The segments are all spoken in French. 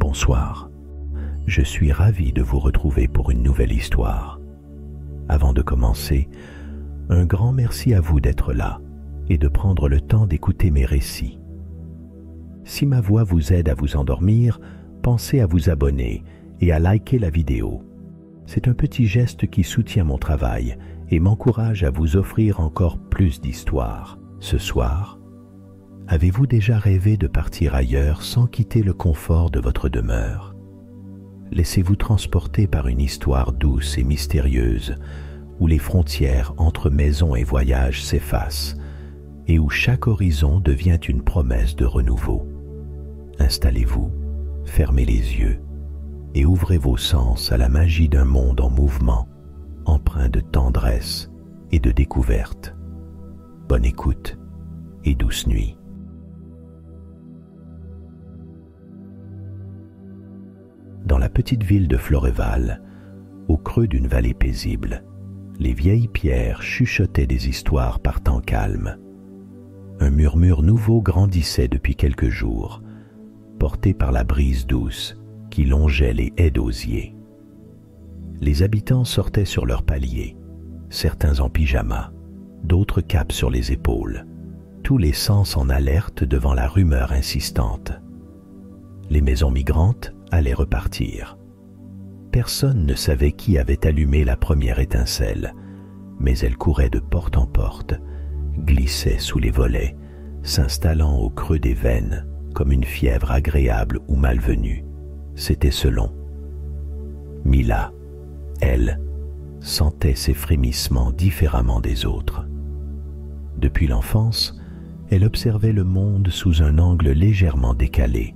bonsoir. Je suis ravi de vous retrouver pour une nouvelle histoire. Avant de commencer, un grand merci à vous d'être là et de prendre le temps d'écouter mes récits. Si ma voix vous aide à vous endormir, pensez à vous abonner et à liker la vidéo. C'est un petit geste qui soutient mon travail et m'encourage à vous offrir encore plus d'histoires. Ce soir, avez-vous déjà rêvé de partir ailleurs sans quitter le confort de votre demeure? Laissez-vous transporter par une histoire douce et mystérieuse où les frontières entre maison et voyage s'effacent et où chaque horizon devient une promesse de renouveau. Installez-vous, fermez les yeux et ouvrez vos sens à la magie d'un monde en mouvement, empreint de tendresse et de découverte. Bonne écoute et douce nuit. Dans la petite ville de Floréval, au creux d'une vallée paisible, les vieilles pierres chuchotaient des histoires par temps calme. Un murmure nouveau grandissait depuis quelques jours, porté par la brise douce qui longeait les haies d'osier. Les habitants sortaient sur leurs paliers, certains en pyjama, d'autres capes sur les épaules, tous les sens en alerte devant la rumeur insistante. Les maisons migrantes allaient repartir. Personne ne savait qui avait allumé la première étincelle, mais elle courait de porte en porte, glissait sous les volets, s'installant au creux des veines comme une fièvre agréable ou malvenue. C'était selon. Mila, elle, sentait ses frémissements différemment des autres. Depuis l'enfance, elle observait le monde sous un angle légèrement décalé,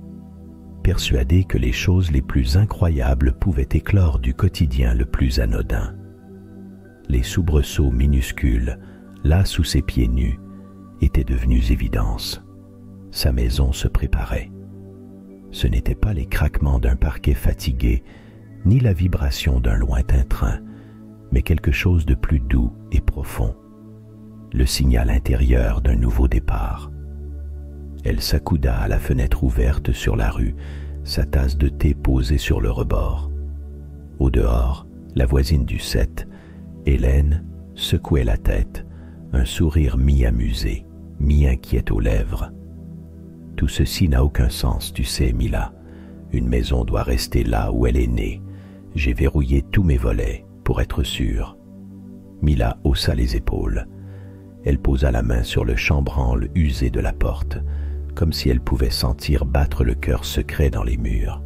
persuadée que les choses les plus incroyables pouvaient éclore du quotidien le plus anodin. Les soubresauts minuscules, là sous ses pieds nus, étaient devenus évidence. Sa maison se préparait. Ce n'étaient pas les craquements d'un parquet fatigué, ni la vibration d'un lointain train, mais quelque chose de plus doux et profond, le signal intérieur d'un nouveau départ. Elle s'accouda à la fenêtre ouverte sur la rue, sa tasse de thé posée sur le rebord. Au dehors, la voisine du 7, Hélène, secouait la tête, un sourire mi-amusé, mi-inquiet aux lèvres. « Tout ceci n'a aucun sens, tu sais, Mila. Une maison doit rester là où elle est née. J'ai verrouillé tous mes volets pour être sûre. » Mila haussa les épaules. Elle posa la main sur le chambranle usé de la porte, comme si elle pouvait sentir battre le cœur secret dans les murs.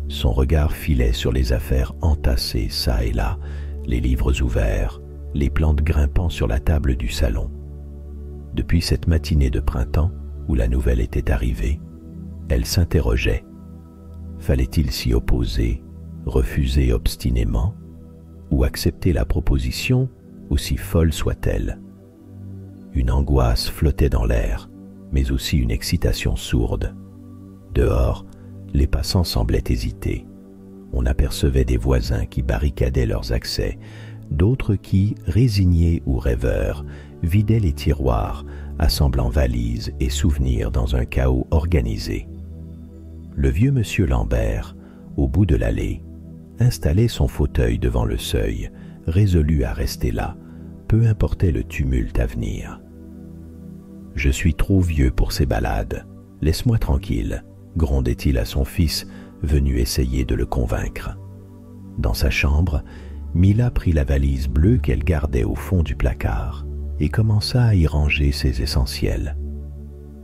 Son regard filait sur les affaires entassées çà et là, les livres ouverts, les plantes grimpant sur la table du salon. Depuis cette matinée de printemps, où la nouvelle était arrivée, elle s'interrogeait. Fallait-il s'y opposer, refuser obstinément, ou accepter la proposition, aussi folle soit-elle? Une angoisse flottait dans l'air, mais aussi une excitation sourde. Dehors, les passants semblaient hésiter. On apercevait des voisins qui barricadaient leurs accès, d'autres qui, résignés ou rêveurs, vidaient les tiroirs, assemblant valises et souvenirs dans un chaos organisé. Le vieux monsieur Lambert, au bout de l'allée, installait son fauteuil devant le seuil, résolu à rester là, peu importait le tumulte à venir. « Je suis trop vieux pour ces balades. Laisse-moi tranquille, » grondait-il à son fils, venu essayer de le convaincre. Dans sa chambre, Mila prit la valise bleue qu'elle gardait au fond du placard et commença à y ranger ses essentiels.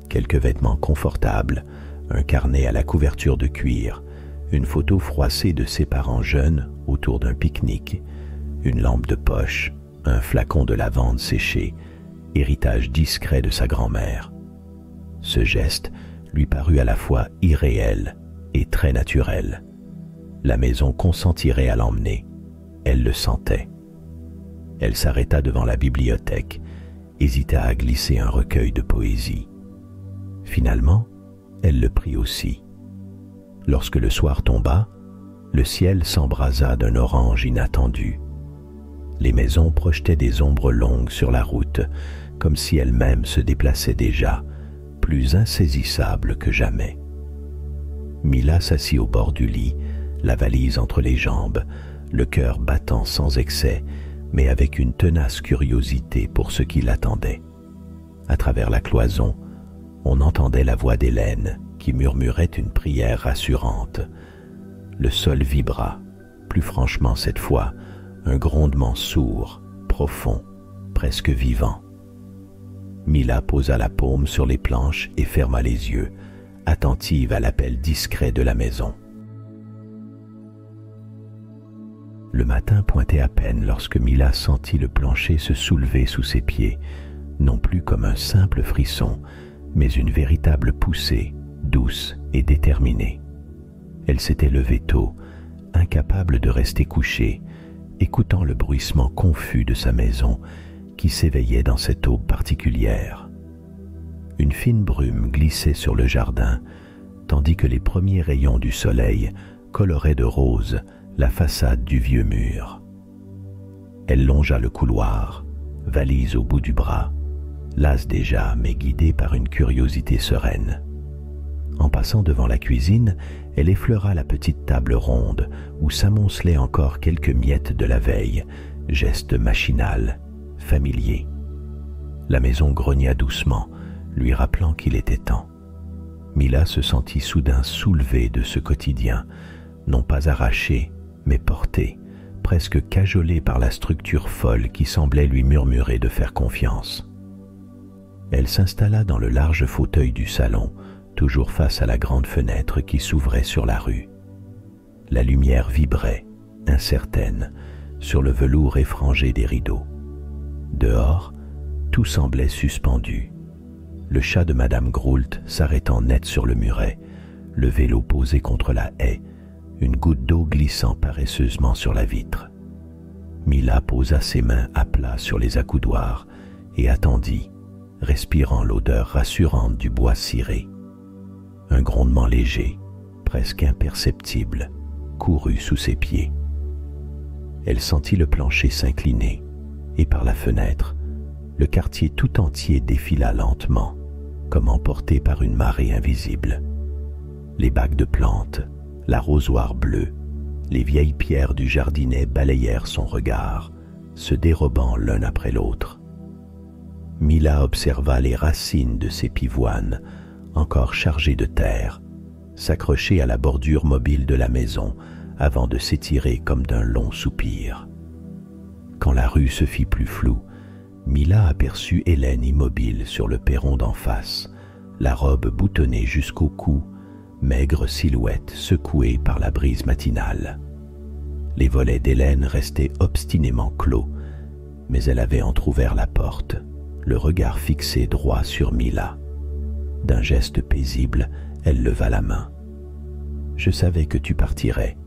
Quelques vêtements confortables, un carnet à la couverture de cuir, une photo froissée de ses parents jeunes autour d'un pique-nique, une lampe de poche, un flacon de lavande séché, héritage discret de sa grand-mère. Ce geste lui parut à la fois irréel et très naturel. La maison consentirait à l'emmener. Elle le sentait. Elle s'arrêta devant la bibliothèque, hésita à glisser un recueil de poésie. Finalement, elle le prit aussi. Lorsque le soir tomba, le ciel s'embrasa d'un orange inattendu. Les maisons projetaient des ombres longues sur la route, comme si elles-mêmes se déplaçaient déjà, plus insaisissables que jamais. Mila s'assit au bord du lit, la valise entre les jambes, le cœur battant sans excès, mais avec une tenace curiosité pour ce qui l'attendait. À travers la cloison, on entendait la voix d'Hélène qui murmurait une prière rassurante. Le sol vibra, plus franchement cette fois, un grondement sourd, profond, presque vivant. Mila posa la paume sur les planches et ferma les yeux, attentive à l'appel discret de la maison. Le matin pointait à peine lorsque Mila sentit le plancher se soulever sous ses pieds, non plus comme un simple frisson, mais une véritable poussée, douce et déterminée. Elle s'était levée tôt, incapable de rester couchée, écoutant le bruissement confus de sa maison qui s'éveillait dans cette aube particulière. Une fine brume glissait sur le jardin, tandis que les premiers rayons du soleil coloraient de rose la façade du vieux mur. Elle longea le couloir, valise au bout du bras, lasse déjà mais guidée par une curiosité sereine. En passant devant la cuisine, elle effleura la petite table ronde où s'amoncelaient encore quelques miettes de la veille, geste machinal, familier. La maison grogna doucement, lui rappelant qu'il était temps. Mila se sentit soudain soulevée de ce quotidien, non pas arrachée, mais portée, presque cajolée par la structure folle qui semblait lui murmurer de faire confiance. Elle s'installa dans le large fauteuil du salon, toujours face à la grande fenêtre qui s'ouvrait sur la rue. La lumière vibrait, incertaine, sur le velours effrangé des rideaux. Dehors, tout semblait suspendu. Le chat de Madame Groult s'arrêtant net sur le muret, le vélo posé contre la haie, une goutte d'eau glissant paresseusement sur la vitre. Mila posa ses mains à plat sur les accoudoirs et attendit, respirant l'odeur rassurante du bois ciré. Un grondement léger, presque imperceptible, courut sous ses pieds. Elle sentit le plancher s'incliner, et par la fenêtre, le quartier tout entier défila lentement, comme emporté par une marée invisible. Les bacs de plantes, l'arrosoir bleu, les vieilles pierres du jardinet balayèrent son regard, se dérobant l'un après l'autre. Mila observa les racines de ces pivoines, encore chargées de terre, s'accrocher à la bordure mobile de la maison avant de s'étirer comme d'un long soupir. Quand la rue se fit plus floue, Mila aperçut Hélène immobile sur le perron d'en face, la robe boutonnée jusqu'au cou, maigre silhouette secouée par la brise matinale. Les volets d'Hélène restaient obstinément clos, mais elle avait entrouvert la porte, le regard fixé droit sur Mila. D'un geste paisible, elle leva la main. « Je savais que tu partirais »,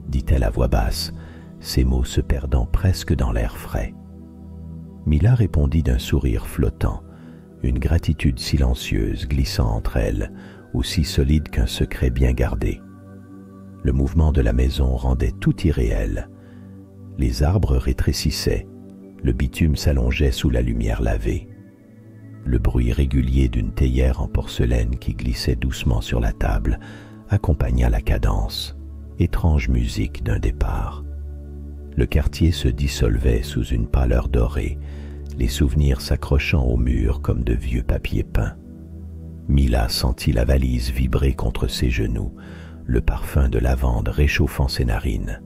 dit-elle à voix basse, ses mots se perdant presque dans l'air frais. Mila répondit d'un sourire flottant, une gratitude silencieuse glissant entre elles, aussi solide qu'un secret bien gardé. Le mouvement de la maison rendait tout irréel. Les arbres rétrécissaient, le bitume s'allongeait sous la lumière lavée. Le bruit régulier d'une théière en porcelaine qui glissait doucement sur la table accompagna la cadence, étrange musique d'un départ. Le quartier se dissolvait sous une pâleur dorée, les souvenirs s'accrochant au mur comme de vieux papiers peints. Mila sentit la valise vibrer contre ses genoux, le parfum de lavande réchauffant ses narines.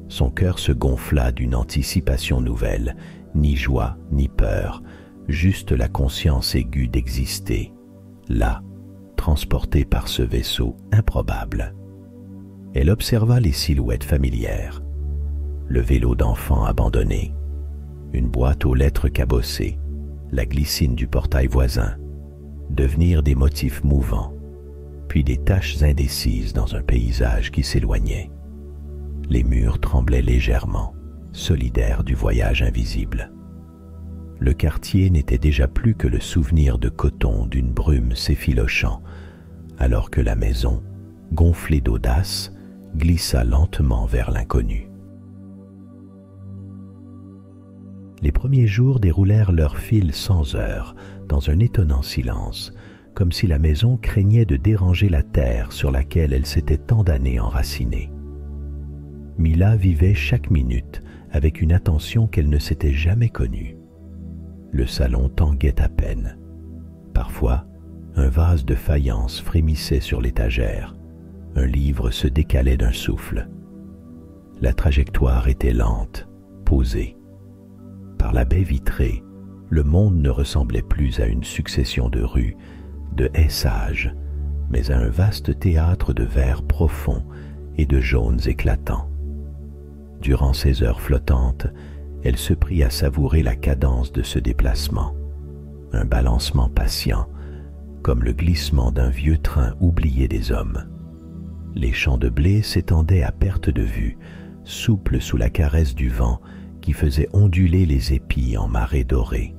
Son cœur se gonfla d'une anticipation nouvelle, ni joie ni peur, juste la conscience aiguë d'exister, là, transportée par ce vaisseau improbable. Elle observa les silhouettes familières, le vélo d'enfant abandonné, une boîte aux lettres cabossées, la glycine du portail voisin, devenir des motifs mouvants, puis des taches indécises dans un paysage qui s'éloignait. Les murs tremblaient légèrement, solidaires du voyage invisible. Le quartier n'était déjà plus que le souvenir de coton d'une brume s'effilochant, alors que la maison, gonflée d'audace, glissa lentement vers l'inconnu. Les premiers jours déroulèrent leur fil sans heurts, dans un étonnant silence, comme si la maison craignait de déranger la terre sur laquelle elle s'était tant d'années enracinée. Mila vivait chaque minute avec une attention qu'elle ne s'était jamais connue. Le salon tanguait à peine. Parfois, un vase de faïence frémissait sur l'étagère. Un livre se décalait d'un souffle. La trajectoire était lente, posée. Par la baie vitrée, le monde ne ressemblait plus à une succession de rues, de haies sages, mais à un vaste théâtre de verts profonds et de jaunes éclatants. Durant ces heures flottantes, elle se prit à savourer la cadence de ce déplacement, un balancement patient, comme le glissement d'un vieux train oublié des hommes. Les champs de blé s'étendaient à perte de vue, souples sous la caresse du vent qui faisait onduler les épis en marées dorées.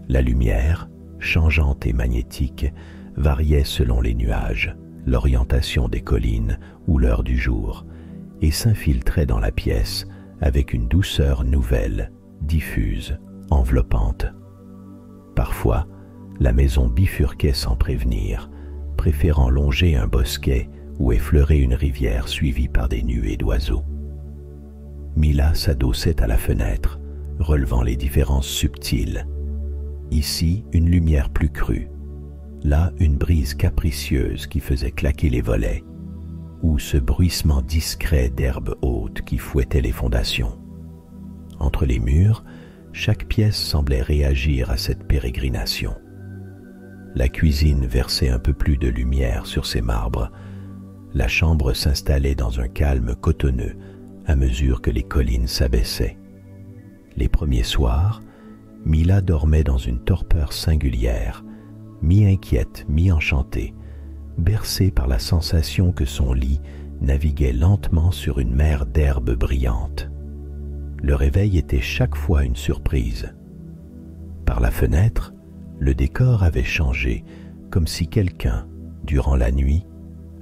La lumière, changeante et magnétique, variait selon les nuages, l'orientation des collines ou l'heure du jour, et s'infiltrait dans la pièce avec une douceur nouvelle, diffuse, enveloppante. Parfois, la maison bifurquait sans prévenir, préférant longer un bosquet ou effleurer une rivière suivie par des nuées d'oiseaux. Mila s'adossait à la fenêtre, relevant les différences subtiles. Ici, une lumière plus crue. Là, une brise capricieuse qui faisait claquer les volets, ou ce bruissement discret d'herbes hautes qui fouettait les fondations. Entre les murs, chaque pièce semblait réagir à cette pérégrination. La cuisine versait un peu plus de lumière sur ses marbres. La chambre s'installait dans un calme cotonneux à mesure que les collines s'abaissaient. Les premiers soirs, Mila dormait dans une torpeur singulière, mi-inquiète, mi-enchantée, bercée par la sensation que son lit naviguait lentement sur une mer d'herbes brillantes. Le réveil était chaque fois une surprise. Par la fenêtre, le décor avait changé, comme si quelqu'un, durant la nuit,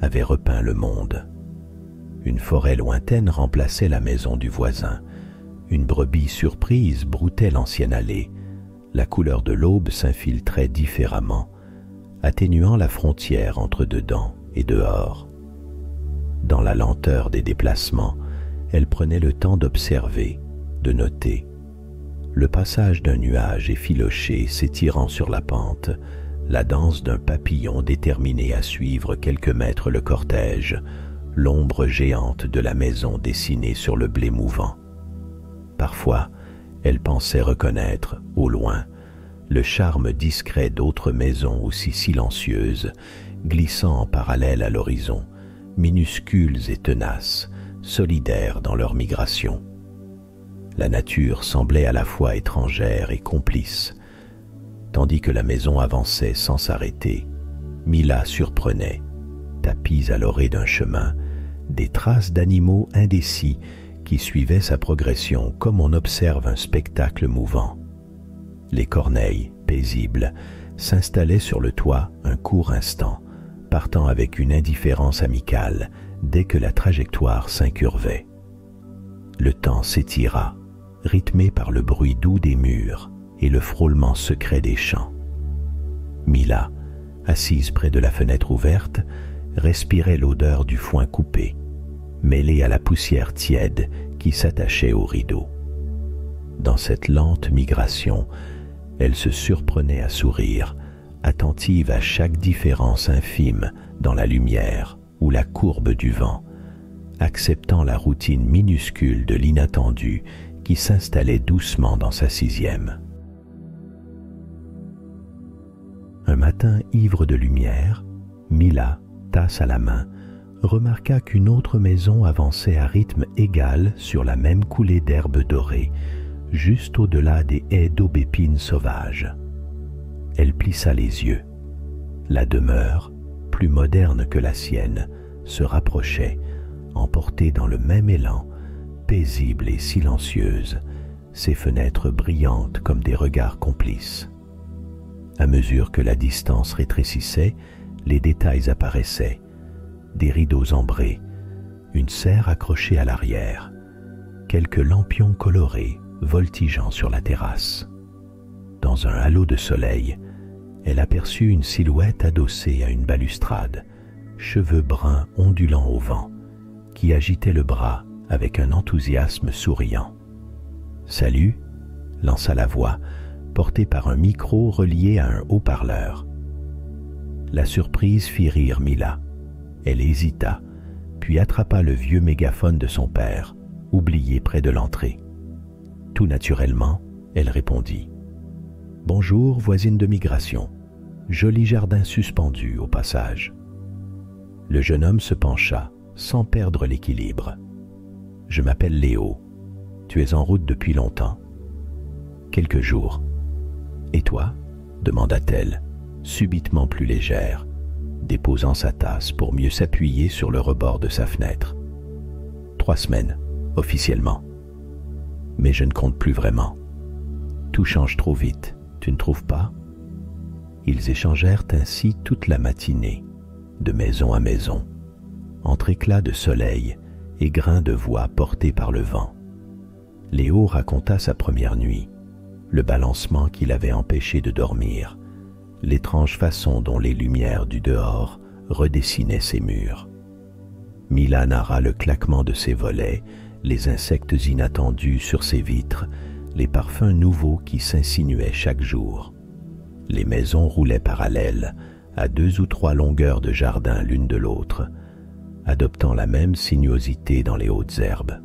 avait repeint le monde. Une forêt lointaine remplaçait la maison du voisin. Une brebis surprise broutait l'ancienne allée. La couleur de l'aube s'infiltrait différemment, atténuant la frontière entre dedans et dehors. Dans la lenteur des déplacements, elle prenait le temps d'observer, de noter. Le passage d'un nuage effiloché s'étirant sur la pente, la danse d'un papillon déterminé à suivre quelques mètres le cortège, l'ombre géante de la maison dessinée sur le blé mouvant. Parfois, elle pensait reconnaître, au loin, le charme discret d'autres maisons aussi silencieuses, glissant en parallèle à l'horizon, minuscules et tenaces, solidaires dans leur migration. La nature semblait à la fois étrangère et complice. Tandis que la maison avançait sans s'arrêter, Mila surprenait, tapis à l'orée d'un chemin, des traces d'animaux indécis qui suivaient sa progression comme on observe un spectacle mouvant. Les corneilles, paisibles, s'installaient sur le toit un court instant, partant avec une indifférence amicale dès que la trajectoire s'incurvait. Le temps s'étira, rythmé par le bruit doux des murs et le frôlement secret des champs. Mila, assise près de la fenêtre ouverte, respirait l'odeur du foin coupé, mêlée à la poussière tiède qui s'attachait aux rideaux. Dans cette lente migration, elle se surprenait à sourire, attentive à chaque différence infime dans la lumière ou la courbe du vent, acceptant la routine minuscule de l'inattendu qui s'installait doucement dans sa sixième. Un matin ivre de lumière, Mila, tasse à la main, remarqua qu'une autre maison avançait à rythme égal sur la même coulée d'herbes dorées, juste au-delà des haies d'aubépines sauvages. Elle plissa les yeux. La demeure, plus moderne que la sienne, se rapprochait, emportée dans le même élan, paisible et silencieuse, ses fenêtres brillantes comme des regards complices. À mesure que la distance rétrécissait, les détails apparaissaient. Des rideaux ambrés, une serre accrochée à l'arrière, quelques lampions colorés voltigeant sur la terrasse. Dans un halo de soleil, elle aperçut une silhouette adossée à une balustrade, cheveux bruns ondulants au vent, qui agitait le bras avec un enthousiasme souriant. « Salut !» lança la voix, portée par un micro relié à un haut-parleur. La surprise fit rire Mila. Elle hésita, puis attrapa le vieux mégaphone de son père, oublié près de l'entrée. Tout naturellement, elle répondit. « Bonjour, voisine de migration. Joli jardin suspendu au passage. » Le jeune homme se pencha, sans perdre l'équilibre. « Je m'appelle Léo. Tu es en route depuis longtemps. »« Quelques jours. »« Et toi ?» demanda-t-elle, subitement plus légère, déposant sa tasse pour mieux s'appuyer sur le rebord de sa fenêtre. « 3 semaines, officiellement. Mais je ne compte plus vraiment. Tout change trop vite, tu ne trouves pas ?» Ils échangèrent ainsi toute la matinée, de maison à maison, entre éclats de soleil et grains de voix portés par le vent. Léo raconta sa première nuit, le balancement qui l'avait empêché de dormir, l'étrange façon dont les lumières du dehors redessinaient ses murs. Mila narra le claquement de ses volets, les insectes inattendus sur ses vitres, les parfums nouveaux qui s'insinuaient chaque jour. Les maisons roulaient parallèles, à 2 ou 3 longueurs de jardin l'une de l'autre, adoptant la même sinuosité dans les hautes herbes.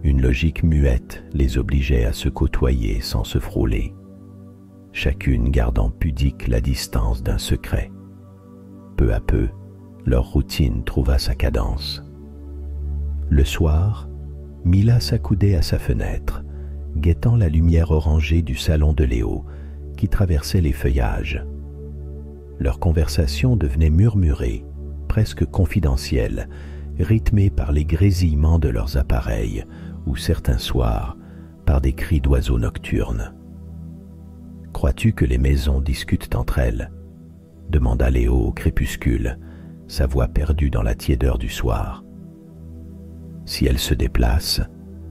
Une logique muette les obligeait à se côtoyer sans se frôler, chacune gardant pudique la distance d'un secret. Peu à peu, leur routine trouva sa cadence. Le soir, Mila s'accoudait à sa fenêtre, guettant la lumière orangée du salon de Léo qui traversait les feuillages. Leur conversation devenait murmurée, presque confidentielle, rythmée par les grésillements de leurs appareils ou certains soirs par des cris d'oiseaux nocturnes. « Crois-tu que les maisons discutent entre elles ?» demanda Léo au crépuscule, sa voix perdue dans la tiédeur du soir. « Si elles se déplacent,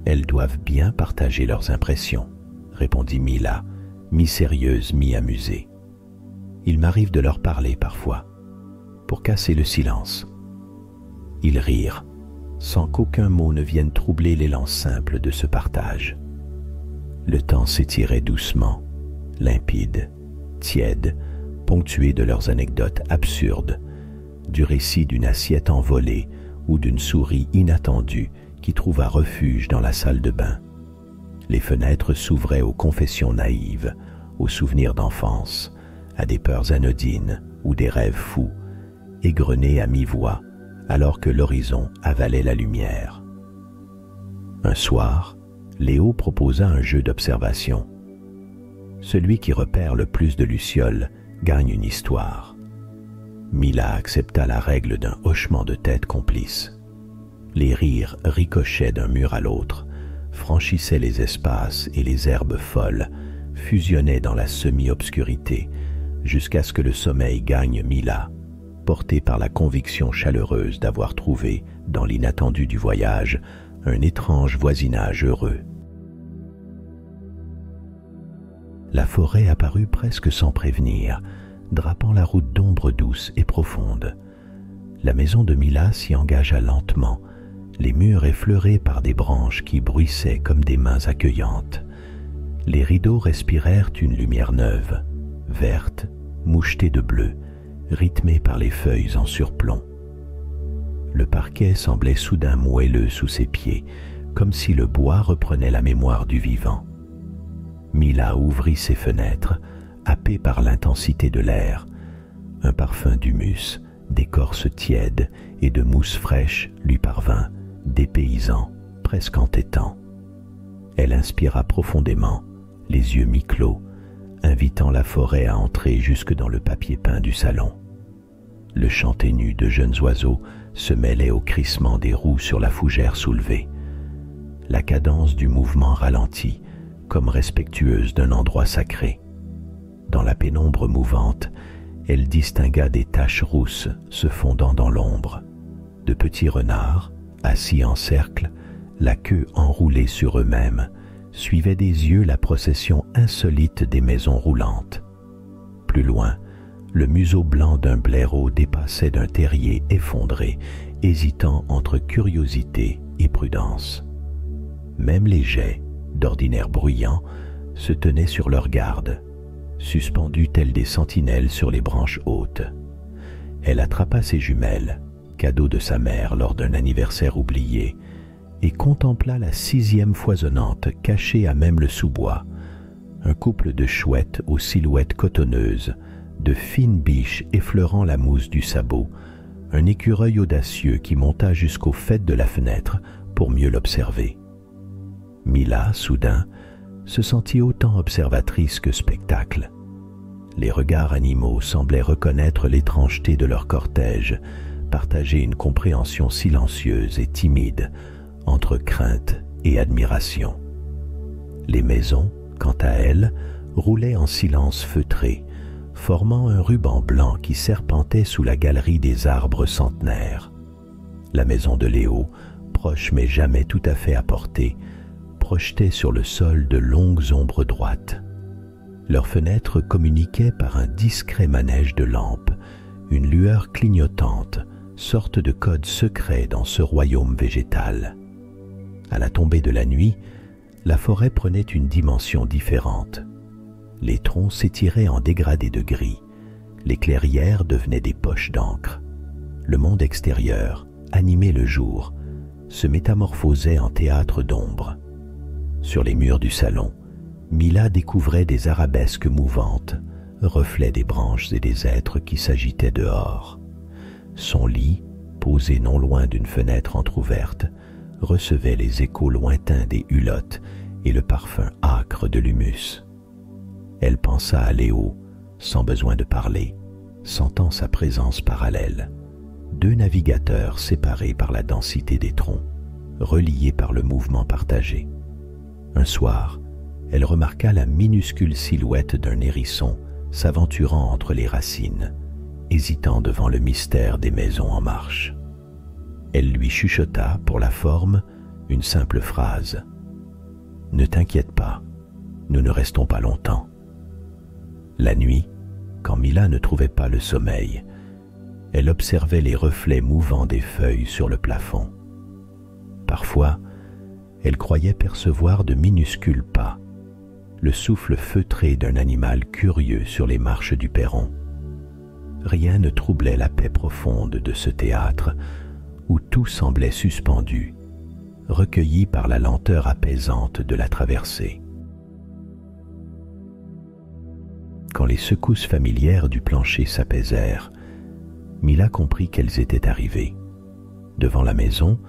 elles doivent bien partager leurs impressions, » répondit Mila, mi-sérieuse, mi-amusée. « Il m'arrive de leur parler parfois, pour casser le silence. » Ils rirent, sans qu'aucun mot ne vienne troubler l'élan simple de ce partage. Le temps s'étirait doucement, limpide, tiède, ponctué de leurs anecdotes absurdes, du récit d'une assiette envolée ou d'une souris inattendue qui trouva refuge dans la salle de bain. Les fenêtres s'ouvraient aux confessions naïves, aux souvenirs d'enfance, à des peurs anodines ou des rêves fous, égrenés à mi-voix, alors que l'horizon avalait la lumière. Un soir, Léo proposa un jeu d'observation. Celui qui repère le plus de lucioles gagne une histoire. Mila accepta la règle d'un hochement de tête complice. Les rires ricochaient d'un mur à l'autre, franchissaient les espaces et les herbes folles, fusionnaient dans la semi-obscurité, jusqu'à ce que le sommeil gagne Mila, portée par la conviction chaleureuse d'avoir trouvé, dans l'inattendu du voyage, un étrange voisinage heureux. La forêt apparut presque sans prévenir, drapant la route d'ombres douces et profondes. La maison de Mila s'y engagea lentement, les murs effleurés par des branches qui bruissaient comme des mains accueillantes. Les rideaux respirèrent une lumière neuve, verte, mouchetée de bleu, rythmée par les feuilles en surplomb. Le parquet semblait soudain moelleux sous ses pieds, comme si le bois reprenait la mémoire du vivant. Mila ouvrit ses fenêtres, happée par l'intensité de l'air. Un parfum d'humus, d'écorce tiède et de mousse fraîche lui parvint, dépaysant, presque entêtant. Elle inspira profondément, les yeux mi-clos, invitant la forêt à entrer jusque dans le papier peint du salon. Le chant ténu de jeunes oiseaux se mêlait au crissement des roues sur la fougère soulevée. La cadence du mouvement ralentit, comme respectueuse d'un endroit sacré. Dans la pénombre mouvante, elle distingua des taches rousses se fondant dans l'ombre. De petits renards, assis en cercle, la queue enroulée sur eux-mêmes, suivaient des yeux la procession insolite des maisons roulantes. plus loin, le museau blanc d'un blaireau dépassait d'un terrier effondré, hésitant entre curiosité et prudence. Même les geais, d'ordinaire bruyants, se tenaient sur leur garde, suspendus tels des sentinelles sur les branches hautes. Elle attrapa ses jumelles, cadeau de sa mère lors d'un anniversaire oublié, et contempla la 6e foisonnante cachée à même le sous-bois, un couple de chouettes aux silhouettes cotonneuses, de fines biches effleurant la mousse du sabot, un écureuil audacieux qui monta jusqu'au faîte de la fenêtre pour mieux l'observer. Mila, soudain, se sentit autant observatrice que spectacle. Les regards animaux semblaient reconnaître l'étrangeté de leur cortège, partager une compréhension silencieuse et timide entre crainte et admiration. Les maisons, quant à elles, roulaient en silence feutré, formant un ruban blanc qui serpentait sous la galerie des arbres centenaires. La maison de Léo, proche mais jamais tout à fait à portée, projetait sur le sol de longues ombres droites. Leurs fenêtres communiquaient par un discret manège de lampes, une lueur clignotante, sorte de code secret dans ce royaume végétal. À la tombée de la nuit, la forêt prenait une dimension différente. Les troncs s'étiraient en dégradés de gris, les clairières devenaient des poches d'encre. Le monde extérieur, animé le jour, se métamorphosait en théâtre d'ombre. Sur les murs du salon, Mila découvrait des arabesques mouvantes, reflets des branches et des êtres qui s'agitaient dehors. Son lit, posé non loin d'une fenêtre entr'ouverte, recevait les échos lointains des hulottes et le parfum âcre de l'humus. Elle pensa à Léo, sans besoin de parler, sentant sa présence parallèle. 2 navigateurs séparés par la densité des troncs, reliés par le mouvement partagé. Un soir, elle remarqua la minuscule silhouette d'un hérisson s'aventurant entre les racines, hésitant devant le mystère des maisons en marche. Elle lui chuchota, pour la forme, une simple phrase. « Ne t'inquiète pas, nous ne restons pas longtemps. » La nuit, quand Mila ne trouvait pas le sommeil, elle observait les reflets mouvants des feuilles sur le plafond. Parfois, elle croyait percevoir de minuscules pas, le souffle feutré d'un animal curieux sur les marches du perron. Rien ne troublait la paix profonde de ce théâtre où tout semblait suspendu, recueilli par la lenteur apaisante de la traversée. Quand les secousses familières du plancher s'apaisèrent, Mila comprit qu'elles étaient arrivées. Devant la maison,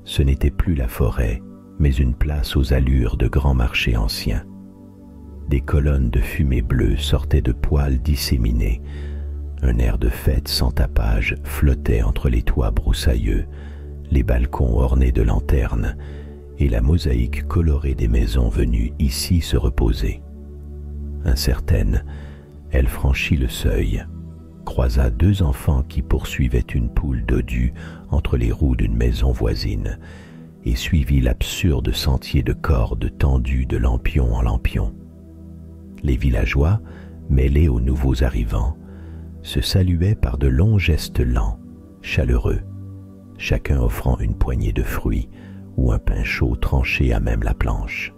ce n'était plus la forêt, mais une place aux allures de grands marchés anciens. Des colonnes de fumée bleue sortaient de poêles disséminés. Un air de fête sans tapage flottait entre les toits broussailleux, les balcons ornés de lanternes et la mosaïque colorée des maisons venues ici se reposer. Incertaine, elle franchit le seuil, croisa 2 enfants qui poursuivaient une poule dodue entre les roues d'une maison voisine et suivit l'absurde sentier de cordes tendues de lampion en lampion. Les villageois, mêlés aux nouveaux arrivants, se saluaient par de longs gestes lents, chaleureux, chacun offrant une poignée de fruits ou un pain chaud tranché à même la planche.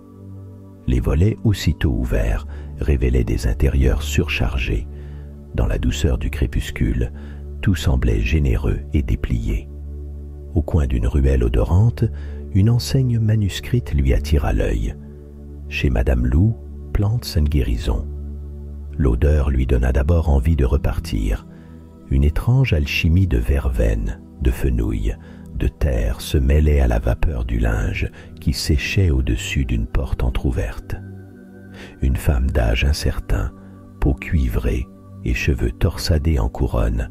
Les volets aussitôt ouverts révélaient des intérieurs surchargés. Dans la douceur du crépuscule, tout semblait généreux et déplié. Au coin d'une ruelle odorante, une enseigne manuscrite lui attira l'œil. Chez Madame Lou, plantes saine guérison. L'odeur lui donna d'abord envie de repartir. Une étrange alchimie de verveine, de fenouil, de terre se mêlait à la vapeur du linge qui séchait au-dessus d'une porte entr'ouverte. Une femme d'âge incertain, peau cuivrée et cheveux torsadés en couronne,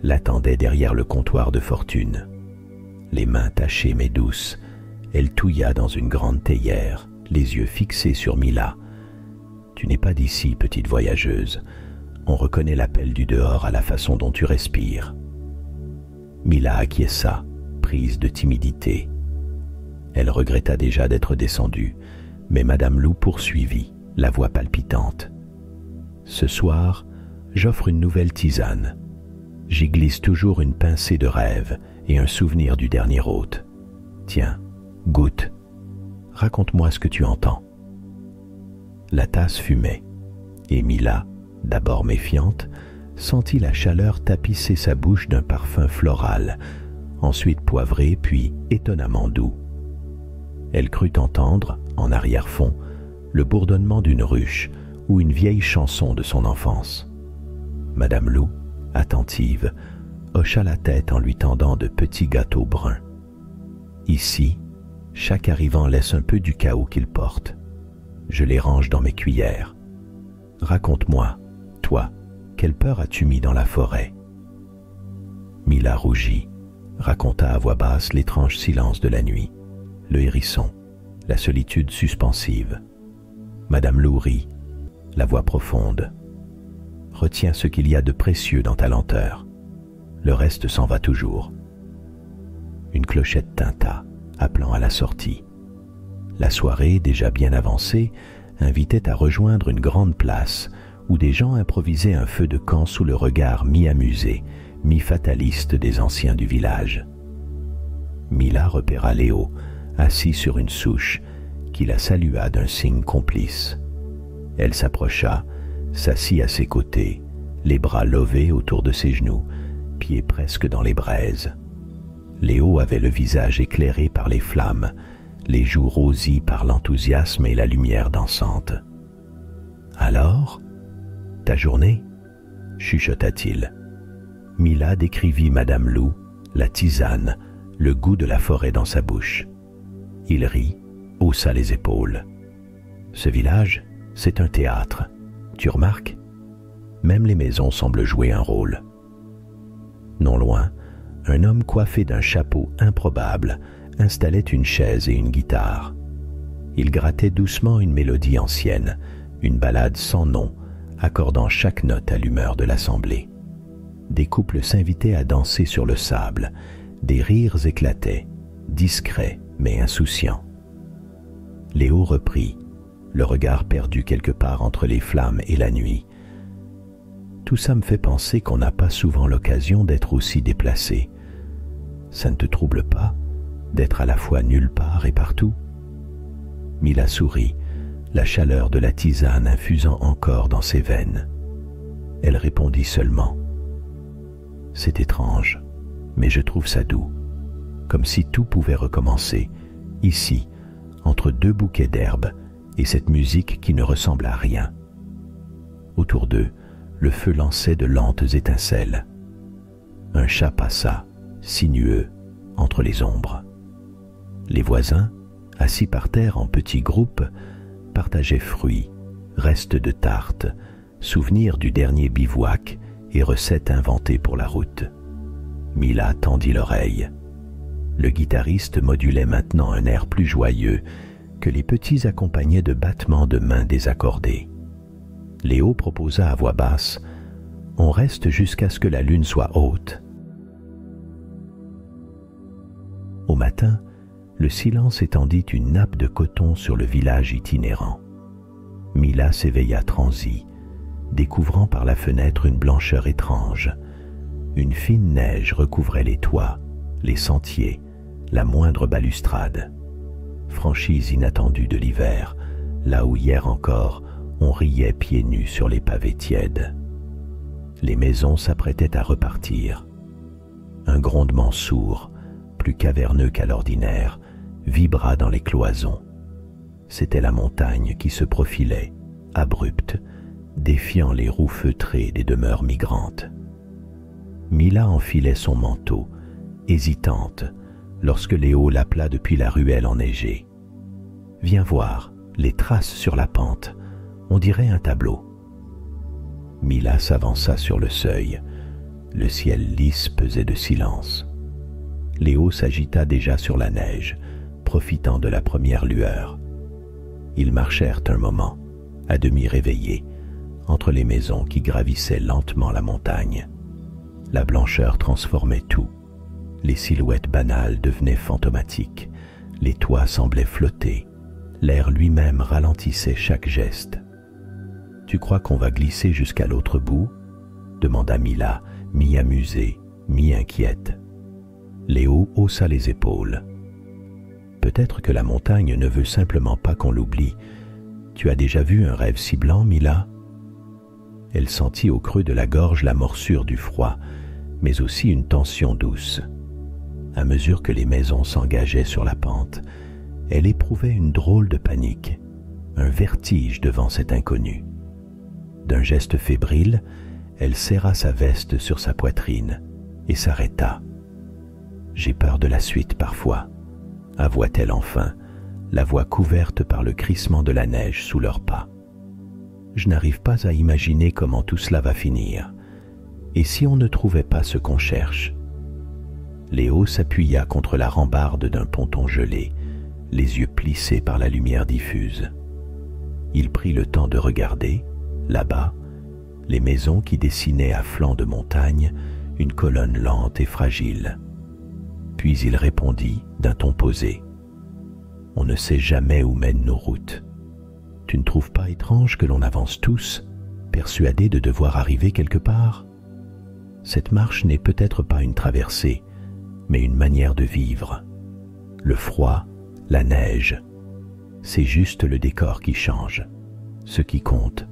l'attendait derrière le comptoir de fortune. Les mains tachées mais douces, elle touilla dans une grande théière, les yeux fixés sur Mila. « Tu n'es pas d'ici, petite voyageuse. On reconnaît l'appel du dehors à la façon dont tu respires. » Mila acquiesça, prise de timidité. Elle regretta déjà d'être descendue, mais Madame Lou poursuivit, la voix palpitante. « Ce soir, j'offre une nouvelle tisane. J'y glisse toujours une pincée de rêve et un souvenir du dernier hôte. Tiens, goûte. Raconte-moi ce que tu entends. La tasse fumait, et Mila, d'abord méfiante, sentit la chaleur tapisser sa bouche d'un parfum floral, ensuite poivré, puis étonnamment doux. Elle crut entendre, en arrière-fond, le bourdonnement d'une ruche ou une vieille chanson de son enfance. Madame Lou, attentive, hocha la tête en lui tendant de petits gâteaux bruns. Ici, chaque arrivant laisse un peu du chaos qu'il porte. Je les range dans mes cuillères. Raconte-moi, toi, quelle peur as-tu mis dans la forêt? Mila rougit, raconta à voix basse l'étrange silence de la nuit, le hérisson, la solitude suspensive. Madame Lou rit, la voix profonde. Retiens ce qu'il y a de précieux dans ta lenteur. Le reste s'en va toujours. Une clochette tinta, appelant à la sortie. La soirée, déjà bien avancée, invitait à rejoindre une grande place où des gens improvisaient un feu de camp sous le regard mi-amusé, mi-fataliste des anciens du village. Mila repéra Léo, assis sur une souche, qui la salua d'un signe complice. Elle s'approcha, s'assit à ses côtés, les bras levés autour de ses genoux, pieds presque dans les braises. Léo avait le visage éclairé par les flammes, les joues rosies par l'enthousiasme et la lumière dansante. « Alors, ta journée ?» chuchota-t-il. Mila décrivit Madame Lou, la tisane, le goût de la forêt dans sa bouche. Il rit, haussa les épaules. « Ce village, c'est un théâtre. Tu remarques? Même les maisons semblent jouer un rôle. » Non loin, un homme coiffé d'un chapeau improbable installait une chaise et une guitare. Il grattait doucement une mélodie ancienne, une ballade sans nom, accordant chaque note à l'humeur de l'assemblée. Des couples s'invitaient à danser sur le sable, des rires éclataient, discrets mais insouciants. Léo reprit, le regard perdu quelque part entre les flammes et la nuit. Tout ça me fait penser qu'on n'a pas souvent l'occasion d'être aussi déplacé. Ça ne te trouble pas d'être à la fois nulle part et partout? Mila sourit, la chaleur de la tisane infusant encore dans ses veines. Elle répondit seulement. C'est étrange, mais je trouve ça doux, comme si tout pouvait recommencer, ici, entre deux bouquets d'herbes et cette musique qui ne ressemble à rien. Autour d'eux, le feu lançait de lentes étincelles. Un chat passa, sinueux, entre les ombres. Les voisins, assis par terre en petits groupes, partageaient fruits, restes de tartes, souvenirs du dernier bivouac et recettes inventées pour la route. Mila tendit l'oreille. Le guitariste modulait maintenant un air plus joyeux que les petits accompagnaient de battements de mains désaccordés. Léo proposa à voix basse « On reste jusqu'à ce que la lune soit haute. » Au matin, le silence étendit une nappe de coton sur le village itinérant. Mila s'éveilla transie, découvrant par la fenêtre une blancheur étrange. Une fine neige recouvrait les toits, les sentiers, la moindre balustrade. Franchise inattendue de l'hiver, là où hier encore on riait pieds nus sur les pavés tièdes. Les maisons s'apprêtaient à repartir. Un grondement sourd, plus caverneux qu'à l'ordinaire, vibra dans les cloisons. C'était la montagne qui se profilait, abrupte, défiant les roues feutrées des demeures migrantes. Mila enfilait son manteau, hésitante, lorsque Léo l'appela depuis la ruelle enneigée. « Viens voir, les traces sur la pente, on dirait un tableau. » Mila s'avança sur le seuil. Le ciel lisse pesait de silence. Léo s'agita déjà sur la neige, profitant de la première lueur. Ils marchèrent un moment, à demi réveillés, entre les maisons qui gravissaient lentement la montagne. La blancheur transformait tout. Les silhouettes banales devenaient fantomatiques. Les toits semblaient flotter. L'air lui-même ralentissait chaque geste. « Tu crois qu'on va glisser jusqu'à l'autre bout ?» demanda Mila, mi-amusée, mi-inquiète. Léo haussa les épaules. Peut-être que la montagne ne veut simplement pas qu'on l'oublie. Tu as déjà vu un rêve si blanc, Mila? Elle sentit au creux de la gorge la morsure du froid, mais aussi une tension douce. À mesure que les maisons s'engageaient sur la pente, elle éprouvait une drôle de panique, un vertige devant cet inconnu. D'un geste fébrile, elle serra sa veste sur sa poitrine et s'arrêta. « J'ai peur de la suite parfois », avoua-t-elle enfin, la voix couverte par le crissement de la neige sous leurs pas. « Je n'arrive pas à imaginer comment tout cela va finir. Et si on ne trouvait pas ce qu'on cherche ?» Léo s'appuya contre la rambarde d'un ponton gelé, les yeux plissés par la lumière diffuse. Il prit le temps de regarder, là-bas, les maisons qui dessinaient à flanc de montagne une colonne lente et fragile. Puis il répondit d'un ton posé. « On ne sait jamais où mènent nos routes. Tu ne trouves pas étrange que l'on avance tous, persuadés de devoir arriver quelque part? Cette marche n'est peut-être pas une traversée, mais une manière de vivre. Le froid, la neige, c'est juste le décor qui change. Ce qui compte,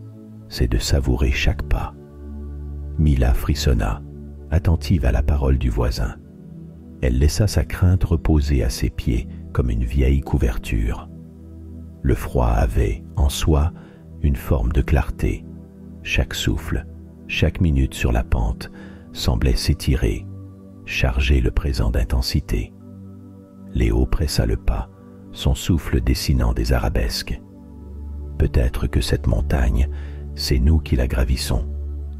c'est de savourer chaque pas. » Mila frissonna, attentive à la parole du voisin. Elle laissa sa crainte reposer à ses pieds comme une vieille couverture. Le froid avait, en soi, une forme de clarté. Chaque souffle, chaque minute sur la pente, semblait s'étirer, charger le présent d'intensité. Léo pressa le pas, son souffle dessinant des arabesques. Peut-être que cette montagne, c'est nous qui la gravissons,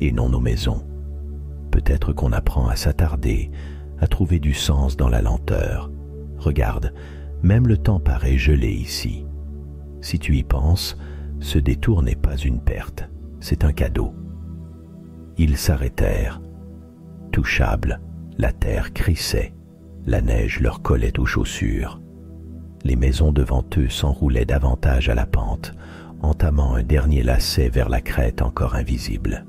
et non nos maisons. Peut-être qu'on apprend à s'attarder, à trouver du sens dans la lenteur. Regarde, même le temps paraît gelé ici. Si tu y penses, ce détour n'est pas une perte, c'est un cadeau. Ils s'arrêtèrent. Touchables, la terre crissait, la neige leur collait aux chaussures. Les maisons devant eux s'enroulaient davantage à la pente, entamant un dernier lacet vers la crête encore invisible.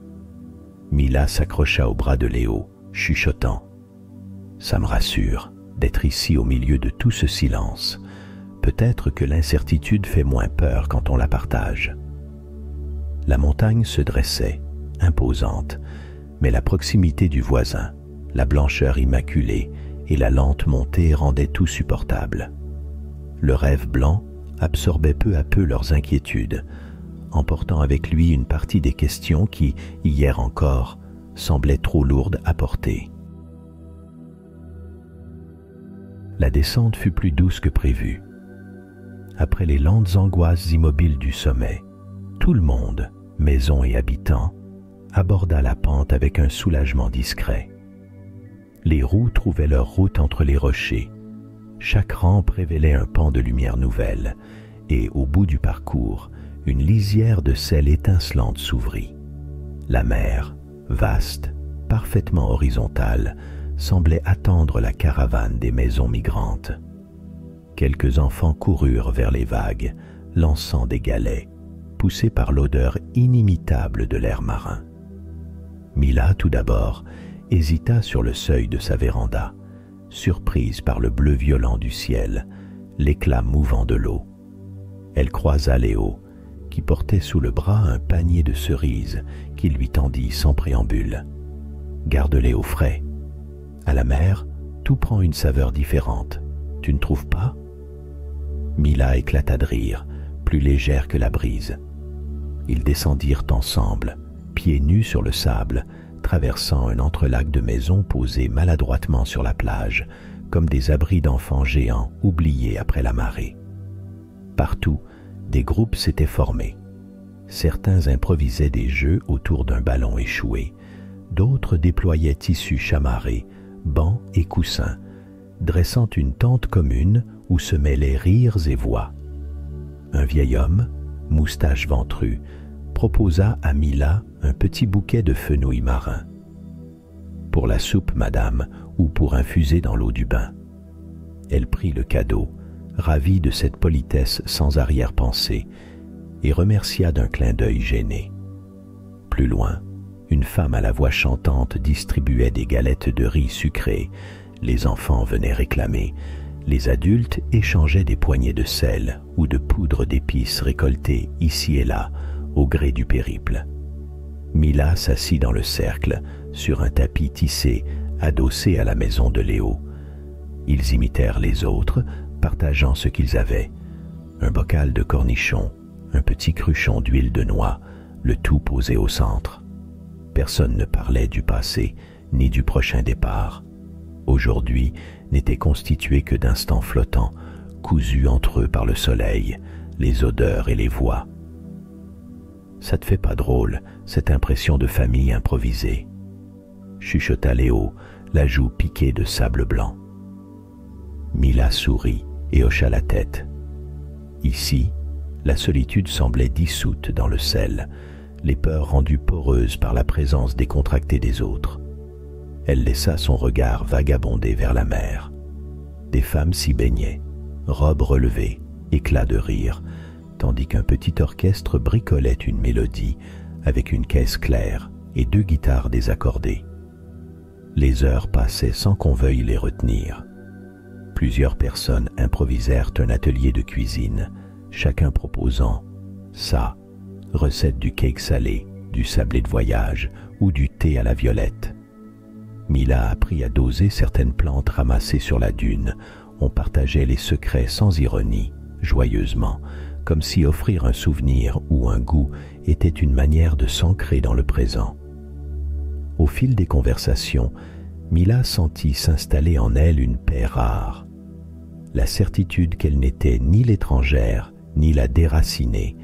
Mila s'accrocha au bras de Léo, chuchotant. « Ça me rassure d'être ici au milieu de tout ce silence. Peut-être que l'incertitude fait moins peur quand on la partage. » La montagne se dressait, imposante, mais la proximité du voisin, la blancheur immaculée et la lente montée rendaient tout supportable. Le rêve blanc absorbait peu à peu leurs inquiétudes, emportant avec lui une partie des questions qui, hier encore, semblaient trop lourdes à porter. La descente fut plus douce que prévu. Après les lentes angoisses immobiles du sommet, tout le monde, maisons et habitants, aborda la pente avec un soulagement discret. Les roues trouvaient leur route entre les rochers. Chaque rampe révélait un pan de lumière nouvelle, et au bout du parcours, une lisière de sel étincelante s'ouvrit. La mer, vaste, parfaitement horizontale, semblait attendre la caravane des maisons migrantes. Quelques enfants coururent vers les vagues, lançant des galets, poussés par l'odeur inimitable de l'air marin. Mila, tout d'abord, hésita sur le seuil de sa véranda, surprise par le bleu violent du ciel, l'éclat mouvant de l'eau. Elle croisa Léo, qui portait sous le bras un panier de cerises qu'il lui tendit sans préambule. « Garde-les au frais. À la mer, tout prend une saveur différente. Tu ne trouves pas ?» Mila éclata de rire, plus légère que la brise. Ils descendirent ensemble, pieds nus sur le sable, traversant un entrelac de maisons posées maladroitement sur la plage, comme des abris d'enfants géants oubliés après la marée. Partout, des groupes s'étaient formés. Certains improvisaient des jeux autour d'un ballon échoué, d'autres déployaient tissus chamarrés, bancs et coussins, dressant une tente commune où se mêlaient rires et voix. Un vieil homme, moustache ventrue, proposa à Mila un petit bouquet de fenouil marin. « Pour la soupe, madame, ou pour infuser dans l'eau du bain. » Elle prit le cadeau, ravie de cette politesse sans arrière-pensée, et remercia d'un clin d'œil gêné. Plus loin, une femme à la voix chantante distribuait des galettes de riz sucrées. Les enfants venaient réclamer. Les adultes échangeaient des poignées de sel ou de poudre d'épices récoltées ici et là, au gré du périple. Mila s'assit dans le cercle, sur un tapis tissé, adossé à la maison de Léo. Ils imitèrent les autres, partageant ce qu'ils avaient. Un bocal de cornichons, un petit cruchon d'huile de noix, le tout posé au centre. Personne ne parlait du passé, ni du prochain départ. Aujourd'hui n'était constitué que d'instants flottants, cousus entre eux par le soleil, les odeurs et les voix. « Ça te fait pas drôle, cette impression de famille improvisée ?» chuchota Léo, la joue piquée de sable blanc. Mila sourit et hocha la tête. Ici, la solitude semblait dissoute dans le sel, les peurs rendues poreuses par la présence décontractée des autres. Elle laissa son regard vagabonder vers la mer. Des femmes s'y baignaient, robes relevées, éclats de rire, tandis qu'un petit orchestre bricolait une mélodie avec une caisse claire et 2 guitares désaccordées. Les heures passaient sans qu'on veuille les retenir. Plusieurs personnes improvisèrent un atelier de cuisine, chacun proposant ça, recette du cake salé, du sablé de voyage ou du thé à la violette. Mila apprit à doser certaines plantes ramassées sur la dune. On partageait les secrets sans ironie, joyeusement, comme si offrir un souvenir ou un goût était une manière de s'ancrer dans le présent. Au fil des conversations, Mila sentit s'installer en elle une paix rare. La certitude qu'elle n'était ni l'étrangère, ni la déracinée,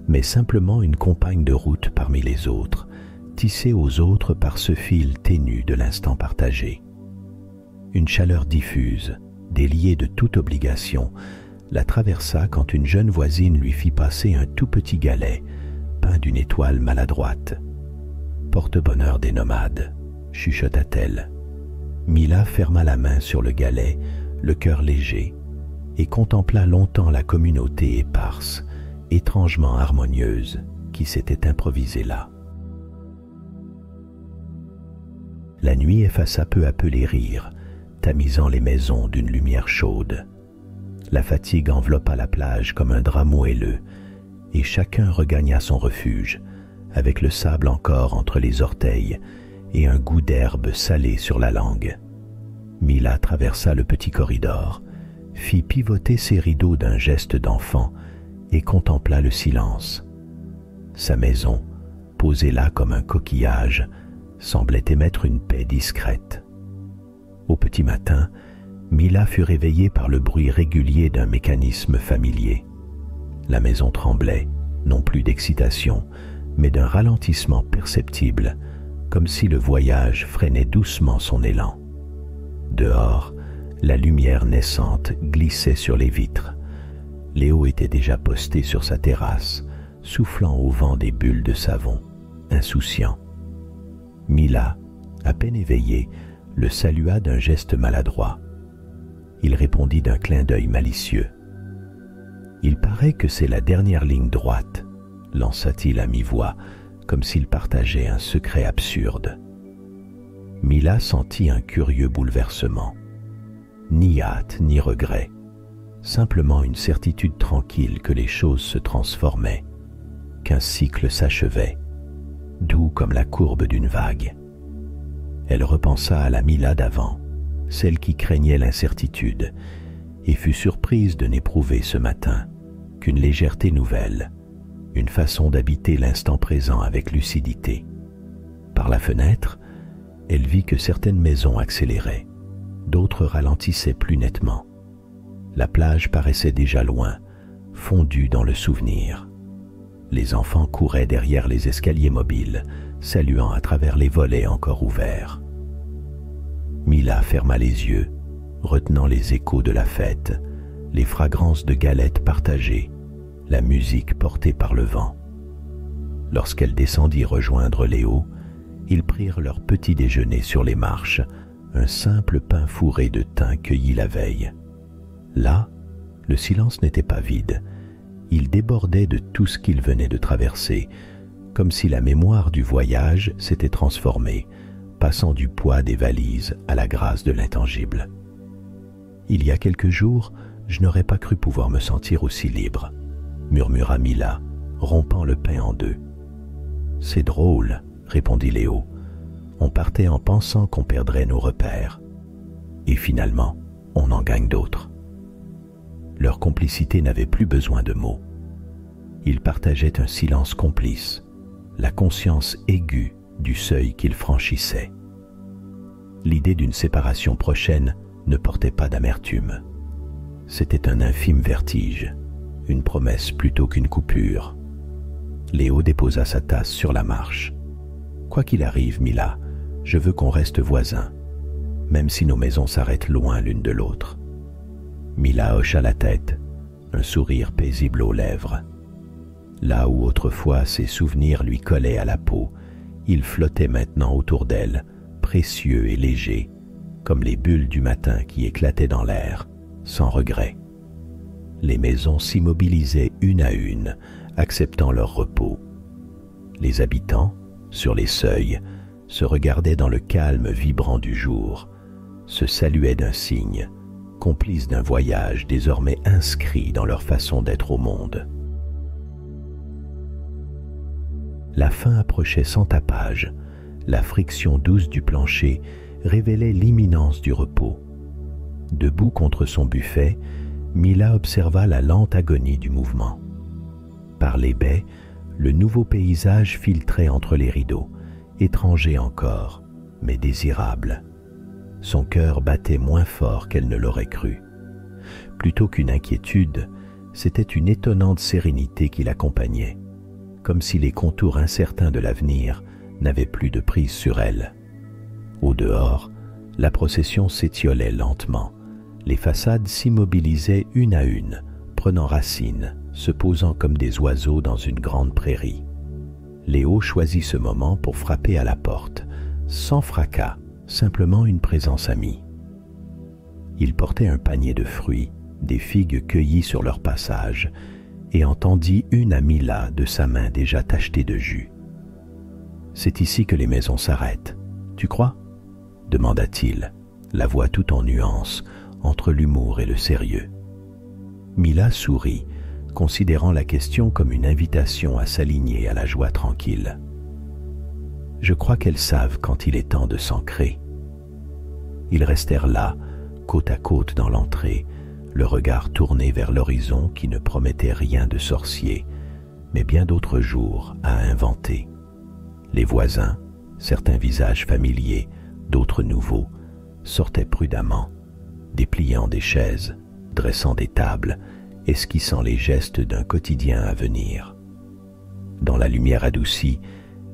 mais simplement une compagne de route parmi les autres, tissée aux autres par ce fil ténu de l'instant partagé. Une chaleur diffuse, déliée de toute obligation, la traversa quand une jeune voisine lui fit passer un tout petit galet, peint d'une étoile maladroite. « Porte-bonheur des nomades », chuchota-t-elle. Mila ferma la main sur le galet, le cœur léger, et contempla longtemps la communauté éparse, étrangement harmonieuse, qui s'était improvisée là. La nuit effaça peu à peu les rires, tamisant les maisons d'une lumière chaude. La fatigue enveloppa la plage comme un drap moelleux, et chacun regagna son refuge, avec le sable encore entre les orteils et un goût d'herbe salée sur la langue. Mila traversa le petit corridor, fit pivoter ses rideaux d'un geste d'enfant et contempla le silence. Sa maison, posée là comme un coquillage, semblait émettre une paix discrète. Au petit matin, Mila fut réveillée par le bruit régulier d'un mécanisme familier. La maison tremblait, non plus d'excitation, mais d'un ralentissement perceptible, comme si le voyage freinait doucement son élan. Dehors, la lumière naissante glissait sur les vitres. Léo était déjà posté sur sa terrasse, soufflant au vent des bulles de savon, insouciant. Mila, à peine éveillée, le salua d'un geste maladroit. Il répondit d'un clin d'œil malicieux. « Il paraît que c'est la dernière ligne droite », lança-t-il à mi-voix, comme s'il partageait un secret absurde. Mila sentit un curieux bouleversement. Ni hâte, ni regret, simplement une certitude tranquille que les choses se transformaient, qu'un cycle s'achevait, doux comme la courbe d'une vague. Elle repensa à la Mila d'avant, celle qui craignait l'incertitude, et fut surprise de n'éprouver ce matin qu'une légèreté nouvelle, une façon d'habiter l'instant présent avec lucidité. Par la fenêtre, elle vit que certaines maisons accéléraient, d'autres ralentissaient plus nettement. La plage paraissait déjà loin, fondue dans le souvenir. Les enfants couraient derrière les escaliers mobiles, saluant à travers les volets encore ouverts. Mila ferma les yeux, retenant les échos de la fête, les fragrances de galettes partagées, la musique portée par le vent. Lorsqu'elle descendit rejoindre Léo, ils prirent leur petit déjeuner sur les marches, un simple pain fourré de thym cueilli la veille. Là, le silence n'était pas vide, il débordait de tout ce qu'ils venaient de traverser, comme si la mémoire du voyage s'était transformée, passant du poids des valises à la grâce de l'intangible. Il y a quelques jours, je n'aurais pas cru pouvoir me sentir aussi libre, murmura Mila, rompant le pain en deux. C'est drôle, répondit Léo. On partait en pensant qu'on perdrait nos repères. Et finalement, on en gagne d'autres. Leur complicité n'avait plus besoin de mots. Ils partageaient un silence complice, la conscience aiguë du seuil qu'ils franchissaient. L'idée d'une séparation prochaine ne portait pas d'amertume. C'était un infime vertige, une promesse plutôt qu'une coupure. Léo déposa sa tasse sur la marche. « Quoi qu'il arrive, Mila, je veux qu'on reste voisins, même si nos maisons s'arrêtent loin l'une de l'autre. » Mila hocha la tête, un sourire paisible aux lèvres. Là où autrefois ses souvenirs lui collaient à la peau, il flottait maintenant autour d'elle, précieux et léger, comme les bulles du matin qui éclataient dans l'air, sans regret. Les maisons s'immobilisaient une à une, acceptant leur repos. Les habitants, sur les seuils, se regardaient dans le calme vibrant du jour, se saluaient d'un signe, complices d'un voyage désormais inscrit dans leur façon d'être au monde. La fin approchait sans tapage, la friction douce du plancher révélait l'imminence du repos. Debout contre son buffet, Mila observa la lente agonie du mouvement. Par les baies, le nouveau paysage filtrait entre les rideaux, étranger encore, mais désirable. Son cœur battait moins fort qu'elle ne l'aurait cru. Plutôt qu'une inquiétude, c'était une étonnante sérénité qui l'accompagnait, comme si les contours incertains de l'avenir n'avaient plus de prise sur elle. Au dehors, la procession s'étiolait lentement. Les façades s'immobilisaient une à une, prenant racine, se posant comme des oiseaux dans une grande prairie. Léo choisit ce moment pour frapper à la porte, sans fracas, simplement une présence amie. Il portait un panier de fruits, des figues cueillies sur leur passage, et en tendit une à Mila de sa main déjà tachetée de jus. « C'est ici que les maisons s'arrêtent, tu crois ?» demanda-t-il, la voix tout en nuances, entre l'humour et le sérieux. Mila sourit, considérant la question comme une invitation à s'aligner à la joie tranquille. « Je crois qu'elles savent quand il est temps de s'ancrer. » Ils restèrent là, côte à côte dans l'entrée, le regard tourné vers l'horizon qui ne promettait rien de sorcier, mais bien d'autres jours à inventer. Les voisins, certains visages familiers, d'autres nouveaux, sortaient prudemment, dépliant des chaises, dressant des tables, esquissant les gestes d'un quotidien à venir. Dans la lumière adoucie,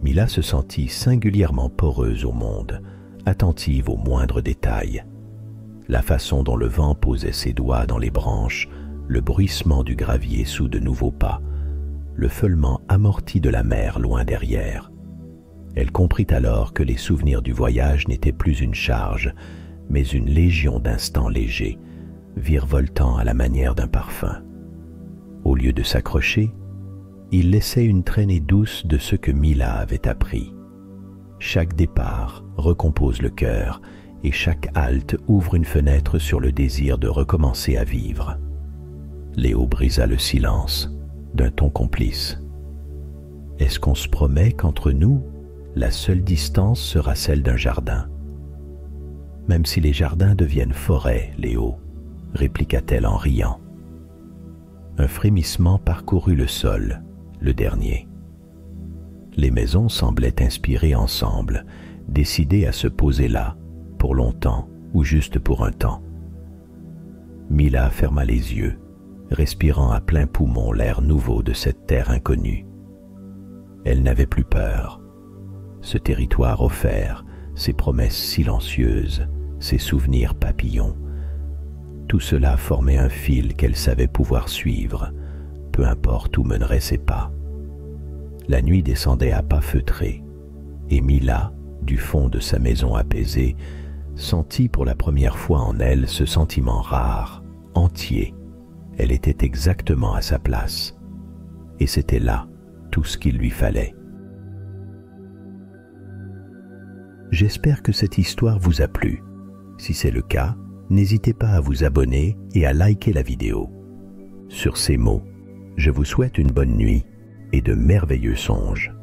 Mila se sentit singulièrement poreuse au monde, attentive aux moindres détails. La façon dont le vent posait ses doigts dans les branches, le bruissement du gravier sous de nouveaux pas, le feulement amorti de la mer loin derrière. Elle comprit alors que les souvenirs du voyage n'étaient plus une charge, mais une légion d'instants légers, virevoltant à la manière d'un parfum. Au lieu de s'accrocher, il laissait une traînée douce de ce que Mila avait appris. Chaque départ recompose le cœur, et chaque halte ouvre une fenêtre sur le désir de recommencer à vivre. Léo brisa le silence, d'un ton complice. « Est-ce qu'on se promet qu'entre nous, la seule distance sera celle d'un jardin ?»« Même si les jardins deviennent forêts, Léo, » répliqua-t-elle en riant. Un frémissement parcourut le sol, le dernier. Les maisons semblaient inspirer ensemble, décidées à se poser là, pour longtemps ou juste pour un temps. Mila ferma les yeux, respirant à plein poumon l'air nouveau de cette terre inconnue. Elle n'avait plus peur. Ce territoire offert, ses promesses silencieuses, ses souvenirs papillons, tout cela formait un fil qu'elle savait pouvoir suivre, peu importe où meneraient ses pas. La nuit descendait à pas feutrés, et Mila, du fond de sa maison apaisée, sentit pour la première fois en elle ce sentiment rare, entier. Elle était exactement à sa place, et c'était là tout ce qu'il lui fallait. J'espère que cette histoire vous a plu. Si c'est le cas, n'hésitez pas à vous abonner et à liker la vidéo. Sur ces mots, je vous souhaite une bonne nuit et de merveilleux songes.